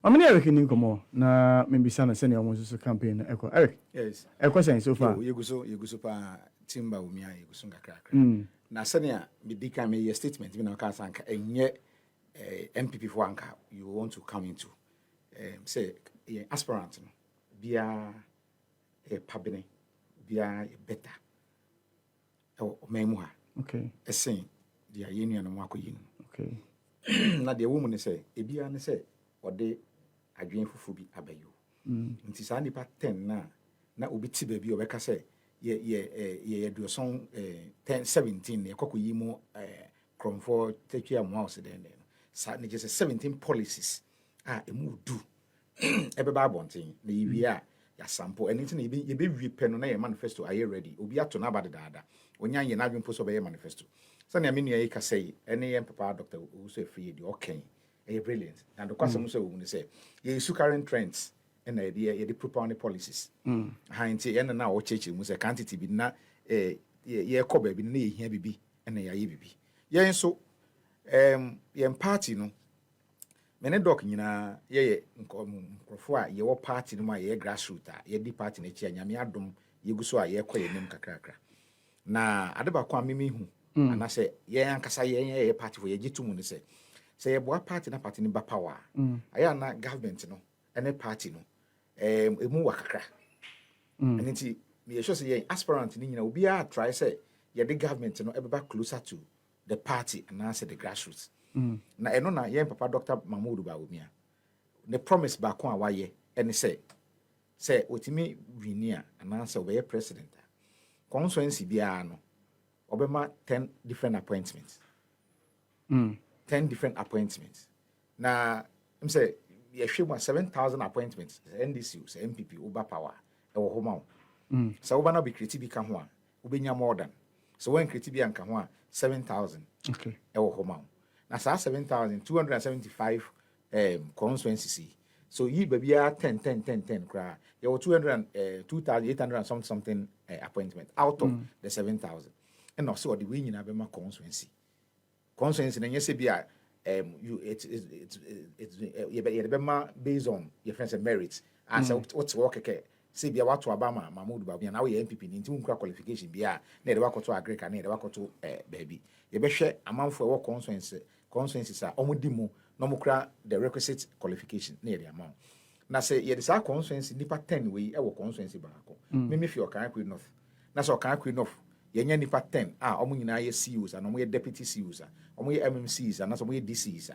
I'm an Eric in Incomo, na maybe son of senior wants to campaign Echo. Eric, Yes. Echo saying so far. You go so pa timba umia you go sunga crack. Na senior be dika me your statement we na ka sanka enye NPP for anka you want to come into say aspirant no bia pabene bia better o memu ha. Okay. Esen dia yenu na mo akoyi no. Okay. Na de wo mu ne say ebia ne say ode adwen fufu bi abayo. Nti sa nipa 10 na obi ti ba bi obeka say ye do son 10 17 ye kokoyi mu kromfo tetwa mu house den sa ne just 17 policies emu do ebe ba bonten na yiwi a ya sample anything ye be wi pe no na ye manifesto are you ready obi ato na ba dada onya ye na adwen po so be ye manifesto sa na me nua yi ka say ene ye papa doctor Uso Efie de okay brilliant and the question so we say ye su current trends and idea the proper policies nti ene na o cheche mu say quantity bi na ye ko ba bi na ye hia bibi ene ya ye bibi ye nso ye party no mene doc nyina ye nkrofo a ye wo party no ma ye grassroots a ye di party na chi anyame adom ye guso a ye koye nim kakrakra na adeba kwa mimi hu ana say ye ankasa ye party for ye gitumu ne say say ye boa party na party ni ba power aya na government no ene party no emu wakakra nti me sure say ye aspirant ni nyina obi a try say ye the government no ebeba closer to the party and answer the grassroots na eno na ye papa Dr. Mahmoud Bawumia the promise ba ko a waye ene say otimi winia and answer be president constituency bia no obema 10 different appointments 10 different appointments na I'm say ye hwe 7,000 appointments NDC say NPP uba power e wo homa so uba na be creative ka ho a ubenya more than so when creative anka ho a 7,000 okay e wo homa na sa 7,275 constituencies so yi babia 10 kra ye 2,800 something appointment out of the 7,000 and also the way nyina be ma constituency na nyese bia it's based on your friends and merits as what's work say bia what to abama Mahmoud Bawumia na we NPP ni nti unkra qualification bia na de wakoto agrika na de wakoto baby ye be hwe amanfo e wo constituencies a omudi mu no mukra the requisite qualification na de amount na say ye de sa constituency nipa 10 we e wo constituency baako me fi Okan North na so Okan North yenya nipa 10 omo nyina ye CEOs and omo ye deputy CEOs omo ye MMCs and omo ye DCs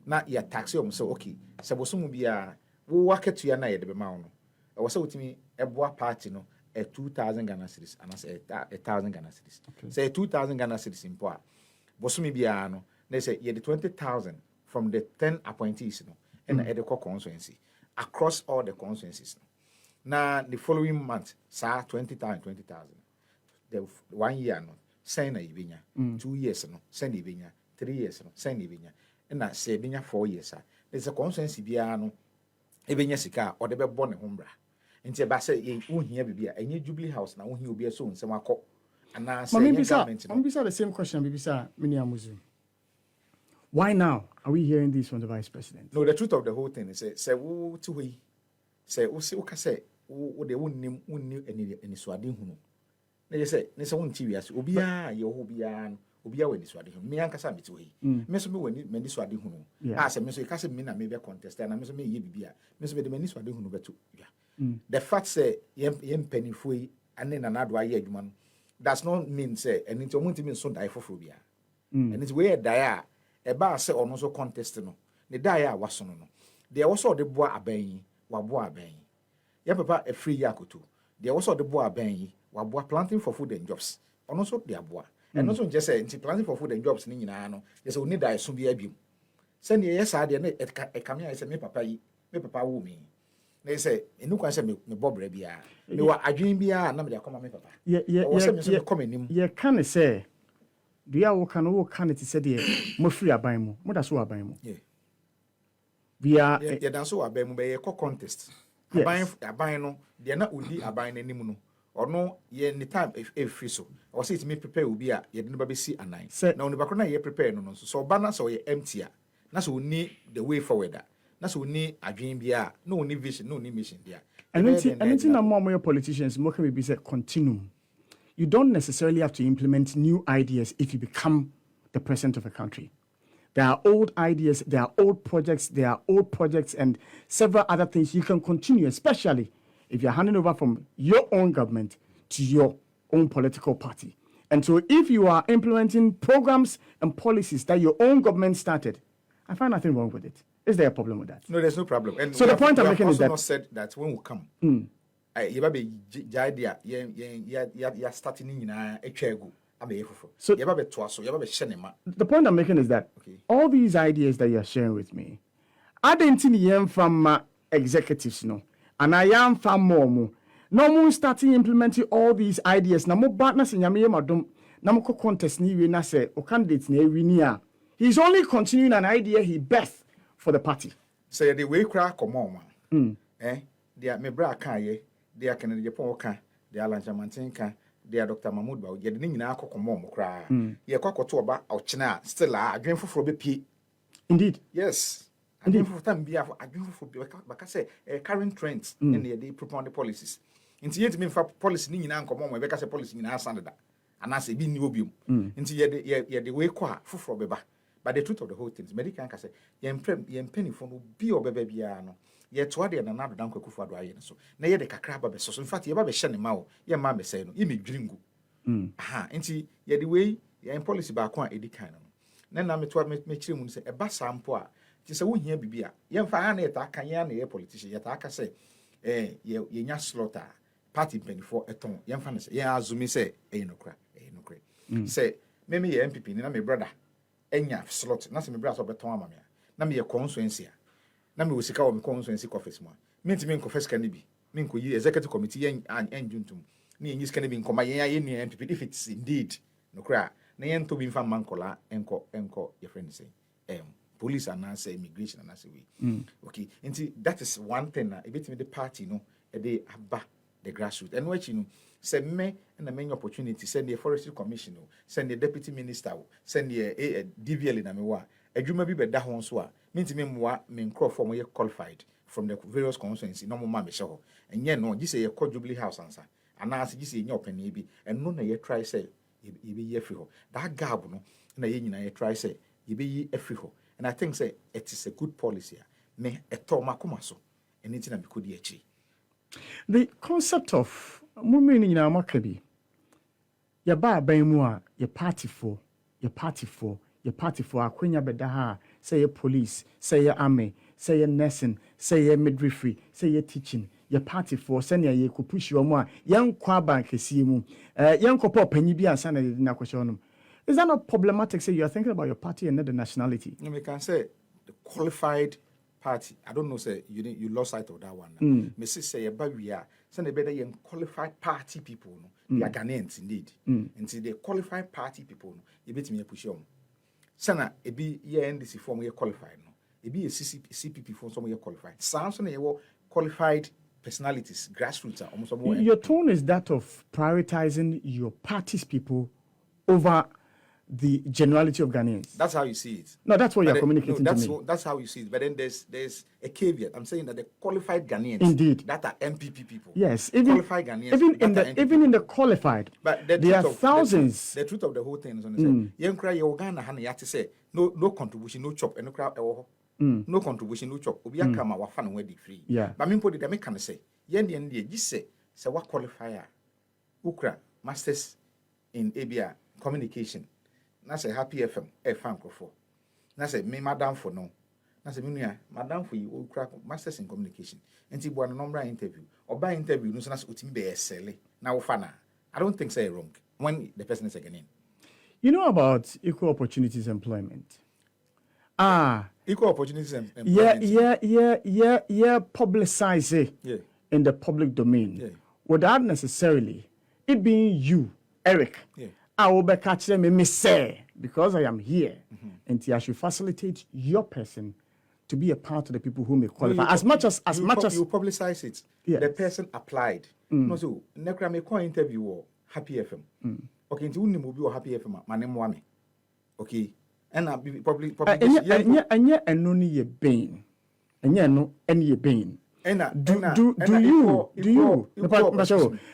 na ya tax omo say okay se bosomu bia wo waketua na ye de be ma no e wo say utimi eboa party no 2,000 Ghana cedis and say 1,000 Ghana cedis say 2,000 Ghana cedis impo a bosomu bia no na say ye the 20,000 from the 10 appointees no and e de constituency across all the constituencies na the following month sa 20,000 the 1 year no send na ibenya 2 years no send ibenya 3 years no send ibenya na say ibenya 4 years there's a consensus bia no ibenya sika o de be bo ne hombra nti ba say ye ohia bibia enye Jubilee House na ohia obi so nsem akọ ana say government no Mami the same question bibisa mini amuzu why now are we hearing this from the vice president? No, the truth of the whole thing is say wo to we say wo se wo ka say wo de wonnim eni suade hunu na ye say ne se won ti wiase obia ye ho bia no obia wani suade hunu me ankasa me ti we me so me wani mani suade hunu say me so ka say me na me be contest na me so me ye bibia me so me de mani suade hunu beto ya the fact say ye mpanifo yi ane na na do aye adwuma no does not mean say eni ti omunti me so dai foforo bia eni ti we dai a e ba say ono so contest no ne dai a waso no de wo so de boa aban wa boa aban ye papa e free yakoto de wo so de boa aban yi wa boa planting for food and jobs ono so de aboa and also just say nti planting for food and jobs ni nyina no yes we need dai so bia biom say ne yes ade na e kamia say me papa wo me na say enu kwa say me bobra bia me wa adwen bia na me de akoma me papa ye kan say do ya wo kan it say de mo free aban mu mo da so aban mu bia ye dan so aban mu be ye contest aban no de na odi aban na nim no ono ye ni time free so o say it me prepare obi a ye de no ba be si anan na oni bakro na ye prepare no so oba na so ye empty a na so oni the way forward na so ni adwen bia no ni vision no ni mission bia and anything more politicians more can be said continuum. You don't necessarily have to implement new ideas if you become the president of a country. There are old ideas, there are old projects, and several other things you can continue, especially if you're handing over from your own government to your own political party. And so if you are implementing programs and policies that your own government started, I find nothing wrong with it. Is there a problem with that? No, there's no problem. And so the point I'm making is that... not said that when we come, you're starting in a chair. So the point I'm making is that all these ideas that you're sharing with me, I didn't hear from executives, no, and I am from more. No more starting implementing all these ideas. No more partners in Yamia Madum, no more contest ni we na say or candidates ni we near. He's only continuing an idea he best for the party. Say the way crack come on, they are me bra kaye, they are Kennedy Japan can, they are Lanjamantin can. Dear Dr. Mahmoud Bao, you're the Nina Acquah cry. You're quite to about our China, still a dream for BP. Indeed. Yes. I dream for time be a dream for but I say a current trends in the propound policies. Into yet mean for policy Nina and come on, because a policy in our standard. And I say, be nubium. Into ye the way qua for beba. But the truth of the whole thing is, medical can say, yen penny for no be or babyano. Ye twadi and another danko kufa do ayen so na ye de kakra ba beso so in fact ye ba be hye ne ma wo ye ma me say no ye me dwiringu aha enti ye de we ye policy ba ko a edi kan no na me to me kire mu say e ba sampo a ti say wo hia bibia ye mfa ha na ye ta kan ye na ye politician ye ta aka say ye nya slaughter party penifo eton ye mfa na say ye azumi say e nokra say me ye NPP ni na me brother enya slaughter na say me brother so beton ama me na me ye constituency na me wosika wo me constituency office mo me ntimi confess kan bi me nko yi executive committee yen enjuntum na yen yisika bi nkoma yen ni NPP if it's indeed no kra na yen to bi mfa mankola enko your friend say police and say immigration and say we okay nti that is one thing na e betimi the party no e dey aba the grassroots and what you know say me na many opportunity send the forestry commission send the deputy minister send the DVL na me wa adwuma bi beda ho so a mentimi mmoa me nkrofo mo ye qualified from the various constituencies no mo ma me hye ho enye no gi say ye kɔ Jubilee House ansa ana ase gi say nye opani bi eno na ye try say ye be ye free ho that gap no na ye nyina ye try say ye be yi free ho and I think say it is a good policy me eto makoma so eni ti na me kodi achi. The concept of mummy nyina makabi ya ba ban mu a ye party for akwenya beda ha say your police, say your army, say your nursing, say your midwifery, say your teaching, your party for send ye could push you more young kwaba kesi mu young kopo panyi bi ansa na question. Is that not problematic? Say you are thinking about your party and not the nationality. No, we can say the qualified party. I don't know, say you lost sight of that one. Me say about we are send a better young qualified party people, no. They are Ghanaians indeed. And see the qualified party people, no, you bet me push on. Sana ebi ye NDC form ye qualified no ebi ye CPP form some ye qualified Samson ye qualified personalities grassroots almost more. Your tone is that of prioritizing your party's people over the generality of Ghanaians. That's how you see it. No, that's what you're communicating to me. That's how you see it. But then there's a caveat. I'm saying that the qualified Ghanaians, indeed, that are NPP people. Yes, qualified Ghanaians. Even in the qualified, but there are thousands. The truth of the whole thing is on the same. Young cry your Ghana Hana yati say no contribution, no chop, and no crowd no contribution, no chop. Obiya kama wa fan wedi free. Yeah. But me put it I can say yendi just say what qualifier ukra masters in ABA communication. Na say Happy FM fan crofo. Na say me madam for no. Na say me nua madam for you crack masters in communication. Enti bo an number interview. Oba interview no so na say otimi be sele. Na wo fa na. I don't think say wrong when the person is again in. You know about equal opportunities employment. Equal opportunities employment. Yeah, publicize it in the public domain without necessarily it being you, Eric. Yeah. I will be catching me say because I am here, and I should facilitate your person to be a part of the people who may qualify. As much as you publicize it, yes. The person applied. No, so nekra me call interview or Happy FM. Okay, into uni mo bi or Happy FM. My name Wame. Okay, and I probably. And yeah, and only ye bane. And yeah, no, any pain. Do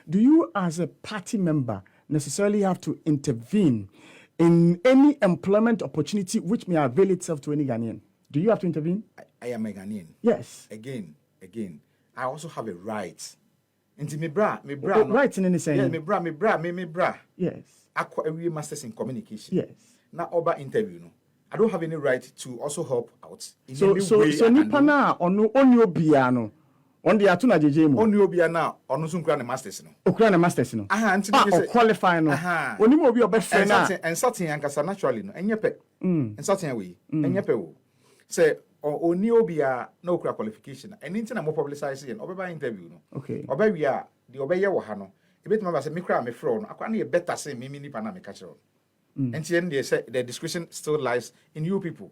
you as a party member necessarily have to intervene in any employment opportunity which may avail itself to any Ghanaian? Do you have to intervene? I am a Ghanaian. Yes. Again, I also have a right. Into me bra. Right in any sense. Yeah, me bra. Yes. Acquah a masters in communication. Yes. Now over interview no. I don't have any right to also help out in so nipa na ono obia no on the atuna jeje mu oni obia na ono so nkura na masters no okura na masters no anti me say qualify no oni mo obi obefre na and certain ankasa naturally no enye pe and certain way enye pe wo say oni obia na okura qualification and nti na mo publicize yen obeba interview no okay oba wi a de obeye wo ha no ebetuma ba say me kura me frɛ no akwa na ye better say me nipa na me ka kyerɛ. And then they say the discretion still lies in you people.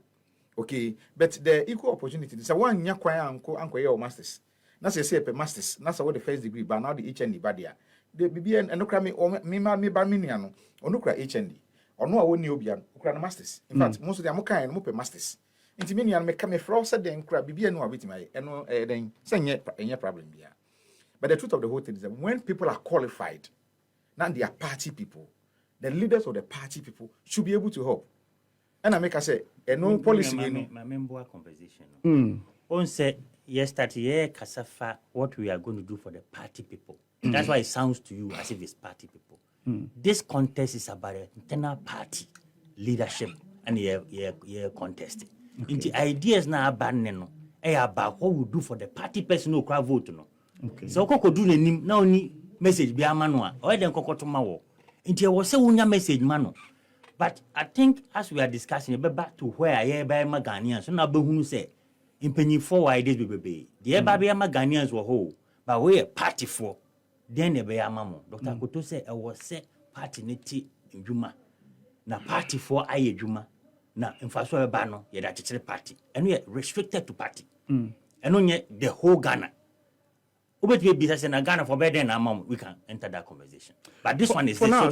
Okay, but the equal opportunity is one yakwa uncle your masters. That's a say masters. That's what the first degree, but now the HND badia. The BBN and no me or me barminiano or no cry HND or no one obian ukra masters. In fact, most of them are kind of masters. Intiminian make come a frost then cry BBN no bit my and then send any problem here. But the truth of the whole thing is that when people are qualified, now they are party people. The leaders of the party people should be able to help. And I make us say, no policy. My member conversation. On say yesterday, Kasafa, what we are going to do for the party people. That's why it sounds to you as if it's party people. This contest is about internal party leadership and your contest. Okay. The ideas now about about what we do for the party person who can vote. Okay. So, Koko do the name now only message be a manual or then Koko to my Inti was a unya message mano. But I think as we are discussing, back to where I by my Ghanaians, so now who say in penny 4 ideas be. The baby my Ghanaians were whole, but we a party for. Then the be a mamo. Dr. Koto say I was set party niti in Juma. Na party for aye Juma. Na in Faswa Bano, ye that party. And we are restricted to party. And only the whole Ghana. But we business in Ghana for better than mom, we can enter that conversation. But this one is this. So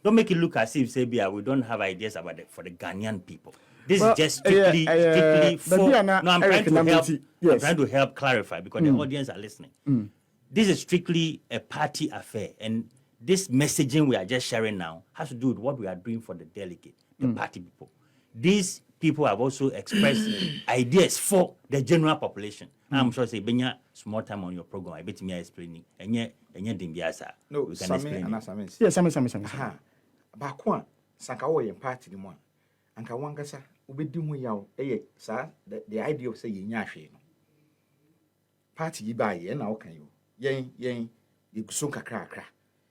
don't make it look as if say we don't have ideas about it for the Ghanaian people. This is just strictly for. No, I'm trying to help. Yes. I'm trying to help clarify because the audience are listening. This is strictly a party affair, and this messaging we are just sharing now has to do with what we are doing for the delegate, the party people. These people have also expressed ideas for the general population. I'm sure say benya small time on your program. I bet me explaining. Enye dimbiasa. No, we can explain. Yes, same. Bakwa sanka wo yen party ni mo. Anka wankasa obedi ho yaw sa the idea of say yenya hwe no. Party yi ba ye na wo kan yo. Yen yeguso kakra.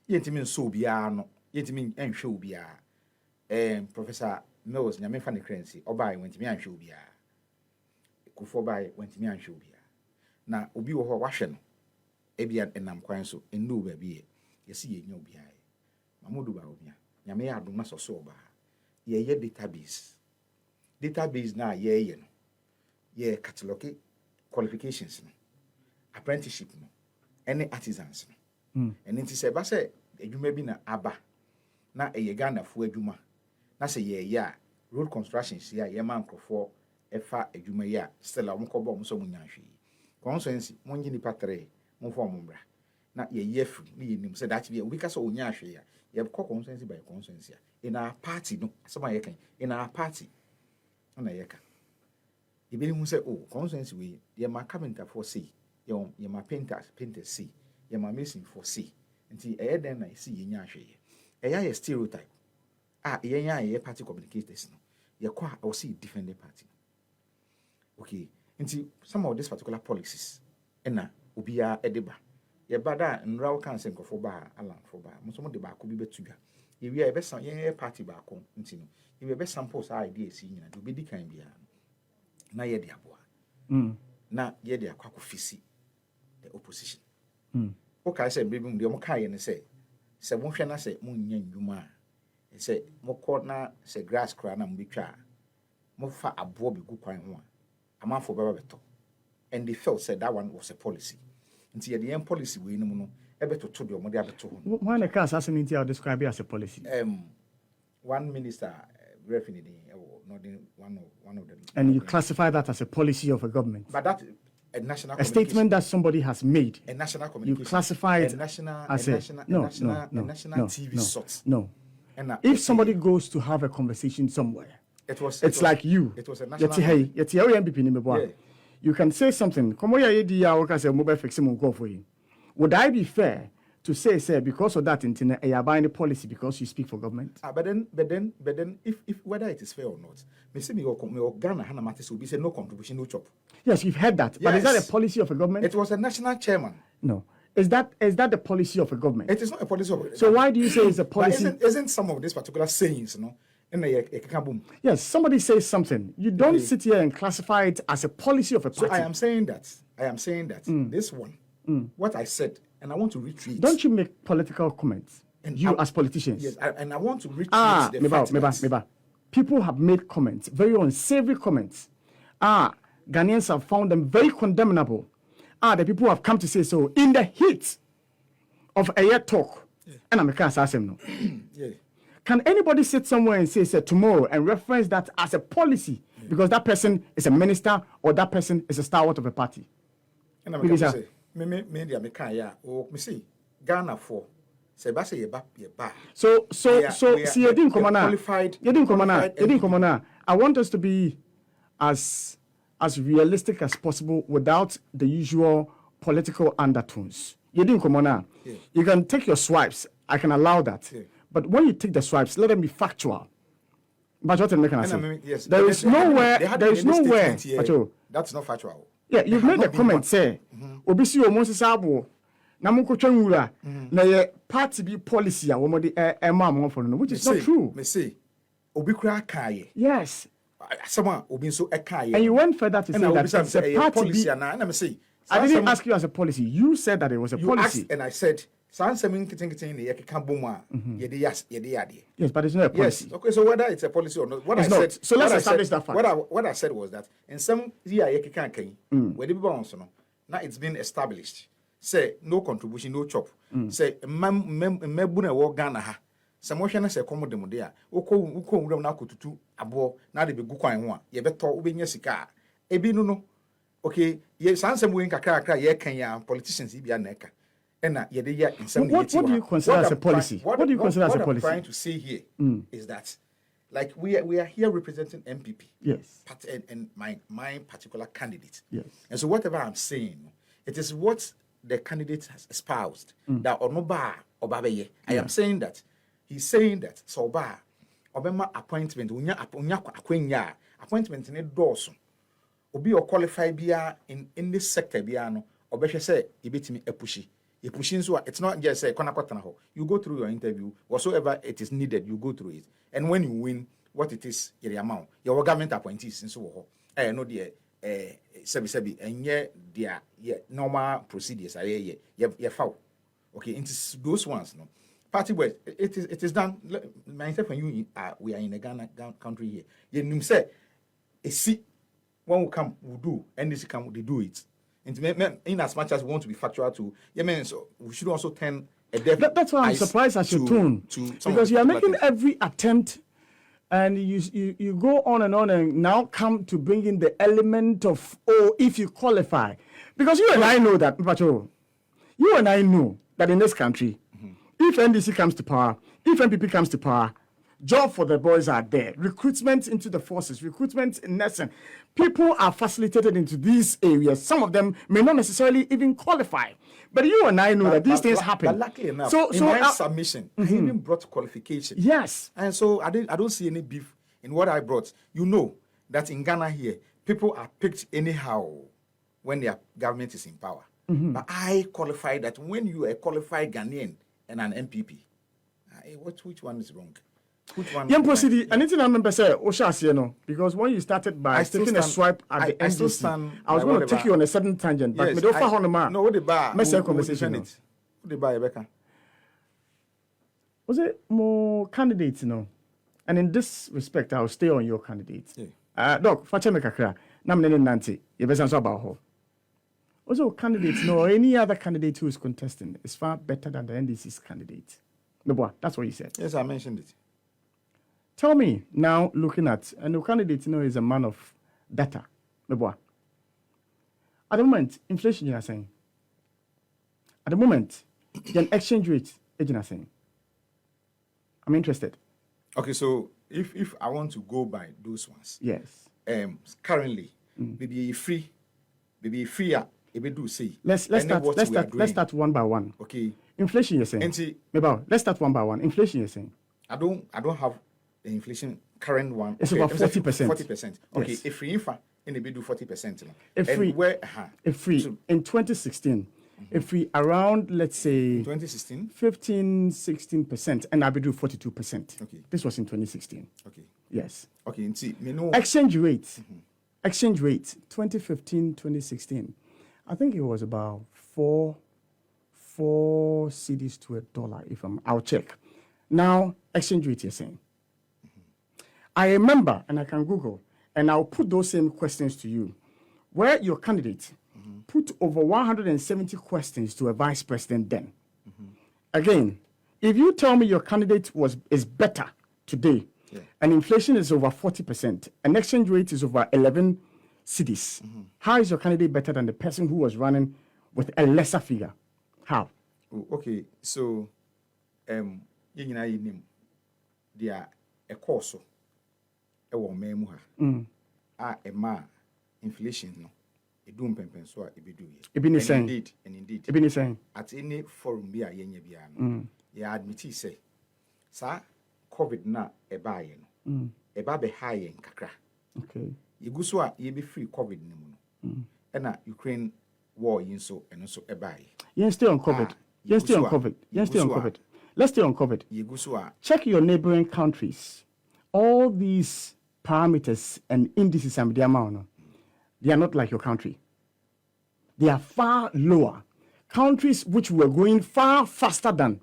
Yentimi nso obia no. Yentimi enhwe obia. Professor Mills nyame fa ne crency oba wentimi anhwe obia. Kufo ba wentimi anhwe obia. Na obi wo ho wahwe no ebia enam kwan so enu ba bi yesi yenya obi ai mamudu ba obia nyame ya adom na so so ba ye database na ye no ye catalog qualifications no apprenticeship no any artisans no and it say ba say adwuma bi na aba na eye Ghana fo adwuma na say ye ya road construction sia ye man krofo efa adwuma ya still am ko bo mo so munya hwe consensi monyi ni patre mo fo mo mbra na ye yefu ni yenim say that be we ka so onya hwe ya ye ko consensi by consensi in our party no asema ye kan in our party na ye ka e be hu say oh consensi we ye ma carpenter for say ye ma painters see ye ma mason for see nti e den na see ye nya hwe ye e ya ye stereotype ye nya ye party communicators no ye kwa o see defend the party okay. Into some of these particular policies, ena ubia edeba. Ye bada nraw kan se nkofo ba alan fo ba. Mo so mo de ba ko bi betuga. Ye wi e be san ye party ba ko nti no. Ye be sample sa ideas nyina do be di kan bia. Na ye de aboa. Na ye de akwa ko fisi the opposition. O ka se be mu de mo ka ye ne se mo hwe na se mo nya ndwuma a. Se mo ko na se grass kra na mo betwa. Mo fa abo bi gu kwan ho a. For beto, and they felt said that one was a policy. Until the end policy we no ebeto to the omode abeto. Why the case assassinity are described as a policy? One minister referee one of them. And you classify that as a policy of a government. But that a national A statement that somebody has made. a national communication. You classify it a national as a a national no, a national, no, no, a national no, TV no, sort. no. And If somebody goes to have a conversation somewhere, it's like you. It was a national. NPP. You can say something. Would I be fair to say because of that you are buying a policy because you speak for government? But then, if whether it is fair or not, me say me Ghana Hana Matis will be say no contribution, no chop. Yes, you've heard that. But is that a policy of a government? It was a national chairman. No. Is that the policy of a government? It is not a policy of a government. So why do you say it's a policy? But isn't some of these particular sayings, Yes, somebody says something. You don't sit here and classify it as a policy of a party. So I am saying that this one, what I said, and I want to retreat. Don't you make political comments? And as politicians? Yes, and I want to retreat the fact that people have made comments, very unsavory comments. Ghanaians have found them very condemnable. The people have come to say so in the heat of a year talk. And I'm a can't ask him no. Yeah. Can anybody sit somewhere and say tomorrow and reference that as a policy because that person is a minister or that person is a stalwart of a party? And I'm say, me see Ghana for say So see you didn't come on. I want us to be as realistic as possible without the usual political undertones. You didn't come on. You can take your swipes. I can allow that. Yeah. But when you take the swipes, let them be factual. But what can I say? Yes, there is nowhere. That's not factual. Yeah, you've made the comment say, "Obisi omonsi sabo na munkotwa nwura na ye party be policy a womo de ema for no," which is not true. Me say, obi kura kaye. Yes. Someone obi so kaye. And you went further to say that it's a party policy and I say, I didn't ask you as a policy. You said that it was a policy. Asked, and I said, yes, but it's not a policy. Yes. Okay, so whether it's a policy or not, So let's establish that fact. What I said was that in some year where the people now it's been established. Say no contribution, no chop. Say membuna wo Ghana ha. Some motion say come dem there. Uko na kututu abo na de be gu kwan ho a ye beto ubenya sika. Ebi no. Okay, ye sansem we nkakra ye kan ya politicians bia na eka. What do you consider as a policy? What do you consider as a policy? What I'm trying to say here is that, like, we are here representing NPP. Yes. And my particular candidate. Yes. And so whatever I'm saying, it is what the candidate has espoused. That onoba obabeye. I am saying that he's saying that soba obema appointment unya appointment ne doso. Obi or qualify bia in this sector bia no obehwe say ibetimi epushi. It's not just say you go through your interview, whatsoever it is needed, you go through it. And when you win, what it is, your amount, your government appointees and so on. No, dear, and their normal procedures are ye foul. Okay, it's those ones, no. Party wise, it is done. Myself and you we are in a Ghana country here. You say, a seat, one will come, will do, and this come, they do it. In as much as we want to be factual too, so we should also turn a deaf. That's why I'm surprised at your tone, because you are making every attempt, and you go on and now come to bring in the element of if you qualify, because you and I know that, Pacho, you and I know that in this country, if NDC comes to power, if NPP comes to power, job for the boys are there. Recruitment into the forces, recruitment in nursing. People are facilitated into these areas. Some of them may not necessarily even qualify. But you and I know that these things happen. But luckily enough, in my submission, I even brought qualification. Yes. And so I don't see any beef in what I brought. You know that in Ghana here, people are picked anyhow when their government is in power. But I qualify that when you are a qualified Ghanaian and an MPP, which one is wrong? Proceed. Anything I remember say, because when you started by taking a swipe at the NDC, I was going to take you on a sudden tangent, but what the bar? Conversation. What the bar, Rebecca? Was it more candidates, And in this respect, I'll stay on your candidates. Doc, Fachemekakra, Namne Nanti, Yebesan about was it candidates, or any other candidate who is contesting is far better than the NDC's candidate. No, that's what you said. Yes, I mentioned it. Tell me now, looking at, and the candidate, is a man of data. At the moment, inflation, you are saying. At the moment, the exchange rate, you are saying. I'm interested. Okay, so if I want to go by those ones, yes. Currently, maybe free, do say. Let's start one by one. Okay. Inflation, you're saying. Let's start one by one. Inflation, you're saying. I don't have the inflation current one. It's about 40%. 40%. Okay, yes. If free infra, and do 40%. If free so, in 2016. If we around, let's say, 2016, 15-16%, and I will do 42%. Okay. This was in 2016. Okay. Yes. Okay. See, me know exchange rate. Exchange rate 2015-2016. I think it was about four cedis to $1. I'll check. Now exchange rate you're saying. I remember, and I can Google, and I'll put those same questions to you, where your candidate put over 170 questions to a vice president then. Again, if you tell me your candidate is better today, and inflation is over 40%, and exchange rate is over 11 cedis, how is your candidate better than the person who was running with a lesser figure? How? Okay, so, they are a course inflation no. And indeed. At any forum be a yenya biano. Ya admit say, Sir, COVID na a buy no. A baby high in kakra. Okay. You go so ye be free COVID no. And Ukraine war yin so and also a buy. You're still on COVID. You're still on COVID. You're still on COVID. Let's stay on COVID. You go so check your neighboring countries. All these parameters and indices and the amount. They are not like your country. They are far lower. Countries which were going far faster than,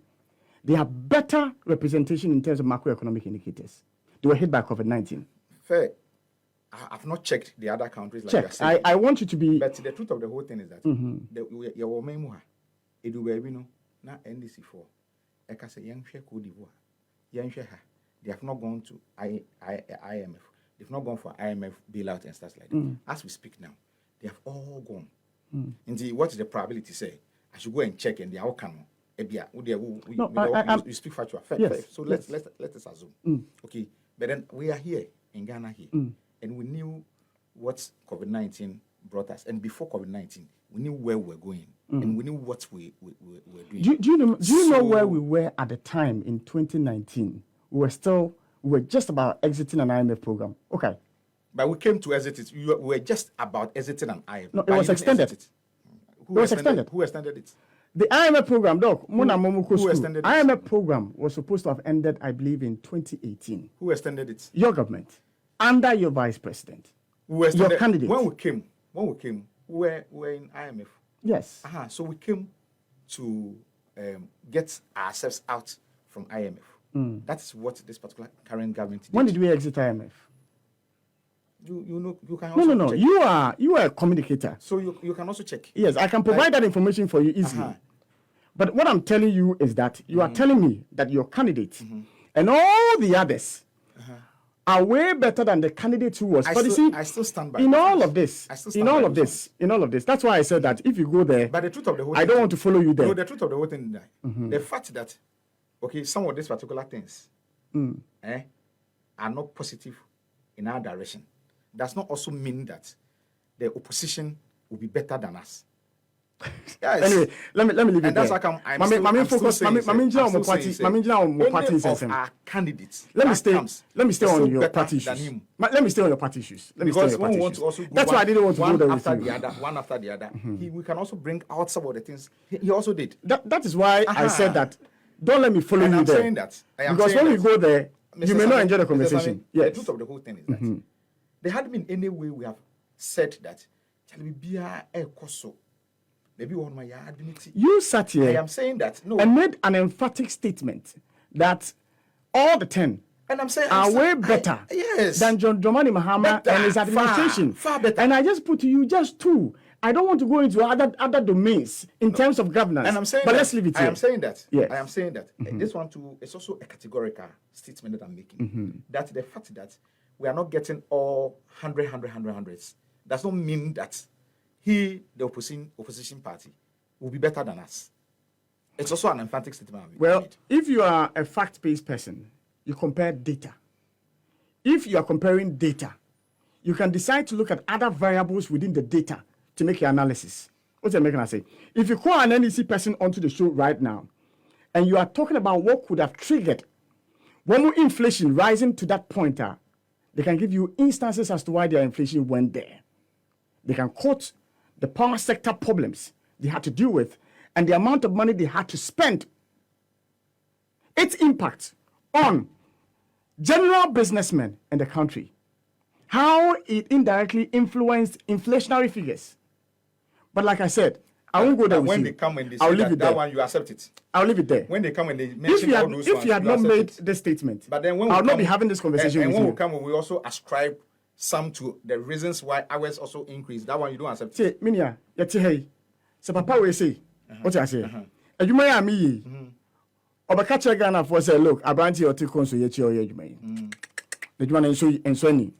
they have better representation in terms of macroeconomic indicators. They were hit by COVID-19. Fair. I've not checked the other countries. Like check. I want you to be... But the truth of the whole thing is that your memoir, edu baby no, na NDC4. Eka say young share Cote d'Ivoire. Young share they have not gone to IMF. They've not gone for IMF bailout and stuff like that. As we speak now, they have all gone. Indeed, what is the probability say? I should go and check and they are all come. We speak factual. Yes. So let us assume. Okay, but then we are here in Ghana here, and we knew what COVID-19 brought us, and before COVID-19, we knew where we were going, and we knew what we were doing. Do you know where we were at the time in 2019? We were just about exiting an IMF program. Okay. But we came to exit it. We were just about exiting an IMF. No, it was extended. Who extended it? The IMF program, Doc. Who extended it? IMF program was supposed to have ended, I believe, in 2018. Who extended it? Your government. Under your vice president. Your candidate. When we came, we were in IMF. Yes. So we came to get ourselves out from IMF. That's what this particular current government did. When did we exit IMF? You can also no. check. You are a communicator. So you can also check. Yes, I can provide that information for you easily. But what I'm telling you is that you are telling me that your candidate and all the others are way better than the candidate who was. I still stand by in all of this. That's why I said that if you go there, but the truth of the whole I don't want to follow you there. No, the truth of the whole thing is the fact that some of these particular things are not positive in our direction does not also mean that the opposition will be better than us. Yes. Anyway, let me leave it and there. that's why I'm still saying our candidates. Let me stay on your party issues. Let me stay on your party issues. Because one want to also that's why I didn't want to go there with you. One after the other. We can also bring out some of the things he also did. That is why I said that. Don't let me follow you there. Saying that. Because when we go there, you may not enjoy the conversation. Yes. The truth of the whole thing is that there hadn't been any way we have said that. Maybe on my admit. You sat here. I am saying that and made an emphatic statement that all the 10 and I'm saying are way better yes. than John Dramani Mahama and his administration. Far better. And I just put to you just 2. I don't want to go into other domains in terms of governance. And I'm saying but that, let's leave it here. I am saying that. Yes. I am saying that. This one too is also a categorical statement that I'm making. That the fact that we are not getting all 100s does not mean that the opposition party, will be better than us. It's also an emphatic statement. Well, if you are a fact-based person, you compare data. If you are comparing data, you can decide to look at other variables within the data to make your analysis. What's the making I say? If you call an NEC person onto the show right now, and you are talking about what could have triggered when inflation rising to that point, they can give you instances as to why their inflation went there. They can quote the power sector problems they had to deal with and the amount of money they had to spend. Its impact on general businessmen in the country. How it indirectly influenced inflationary figures. But like I said, I won't go there with when you. they come and they I'll say leave it that there. one, you accept it. I'll leave it there. When they come and they mention all those ones, if you had not accept made it. this statement, But then when I'll we not come, be having this conversation and with when you. we come, we also ascribe some to the reasons why ours also increase. That one you don't accept. Say, Minia, yeti hey. So papa we say, what I say? Adwuma ya mi yi. Obaka che Ghana for say, look, abranti oti konso ye chi oye adwuma yi. Adwuma na enso ni.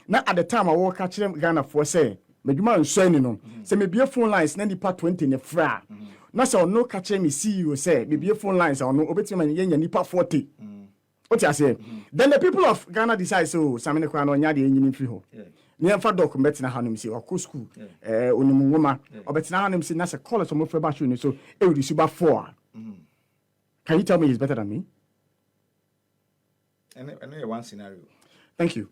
Na at the time I walk catch them Ghana for say, medwuma enso ni no. Say me be phone lines na nipa 20 ne fra. Na say no catch me CEO say, me be phone lines or no obetima ye nipa 40. What I say? Then the people of Ghana decide so Samine kwa no nya de enyini free ho. Ni emfa document na hanum si okọ school onimu nwoma obetina hanum si na say college omo free ba show ni so e would suba 4. Can you tell me he's better than me? And one scenario. Thank you.